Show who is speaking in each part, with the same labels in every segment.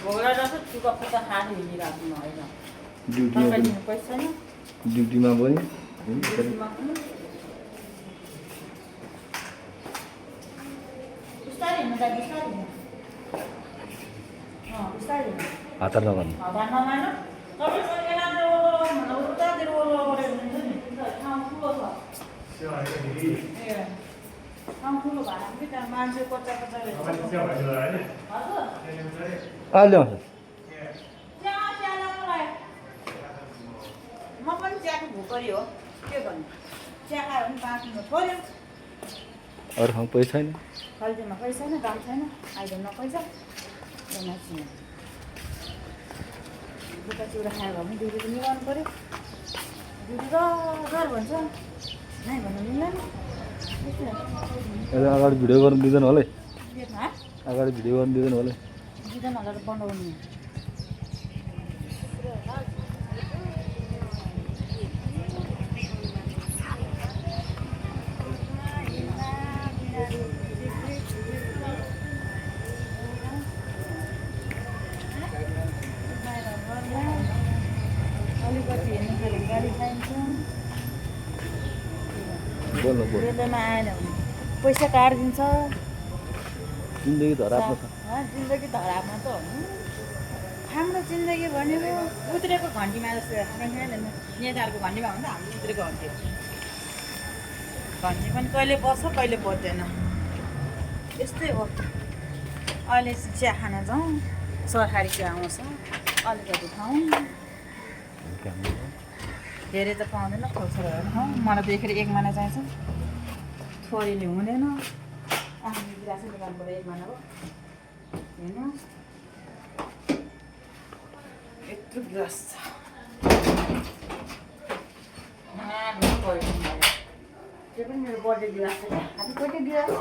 Speaker 1: भोगला जस्तो चुका फुका खानु हिँडिराख्नु होइन पैसा छैन
Speaker 2: ड्युटीमा पनि
Speaker 1: बिस्तारै हिँड्नु त बिस्तारै हिँड्नु बिस्तारै हिँड्नु
Speaker 2: हतार नगर्नु
Speaker 1: हतार नमार्नु तपाईँ उतातिर ओह्रो गरेर हुन्छ नि ठाउँ ठुलो छ ठाउँ ठुलो भएर पनि त्यहाँ मान्छे कच्चा कच्चा
Speaker 2: ल्याउँछ
Speaker 1: म पनि चियाको भोकरी हो के भन्नु चिया खायो भने बाँच्नु छोड्यो
Speaker 2: अरू ठाउँ पैसा छैन
Speaker 1: खल्तीमा पैसा छैन दाम छैन अहिले न पैसा मान्छे दुःख चिउरा खायो भने ड्युटी पनि गर्नु पऱ्यो ड्युटी र भन्छ नै भन्नु मिल्दैन
Speaker 2: अगाडि भिडियो गर्नु दिँदैन होला है
Speaker 1: केमा
Speaker 2: अगाडि भिडियो गर्नु दिँदैन होला
Speaker 1: दिँदैन होला त बनाउनु अलिकति हेर्नु खाले गाडी चाहिन्छ बेलामा आएन भने पैसा काटिदिन्छ
Speaker 2: जिन्दगी धरापमा छ
Speaker 1: जिन्दगी धरापमा त हो हाम्रो जिन्दगी भनेको उत्रेको घन्टीमा जस्तो नेताहरूको घन्टीमा भन्दा हाम्रो उत्रेको घन्टी घन्टी पनि कहिले बस्छ कहिले बस्दैन यस्तै हो अहिले चिया खान जाउँ सरकारी चिया आउँछ अलिकति खाउँ धेरै त पाउँदैन खोल्छोर खाउँ मलाई त एखेर 1 महिना चाहिन्छ छोरीले हुँदैन आफ्नो गिलासै दोकानबाट 1 महिना हो हेर्नु यत्रो गिलास छ त्यो पनि मेरो बर्थडे गिलास छ हामी बर्थडे गिलास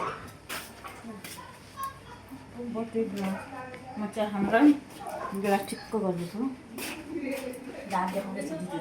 Speaker 1: बर्थडे गिलास म चाहिँ हाम्रो गिलास ठिक्क गर्दैछु दाम देखाउँदैछु दिदी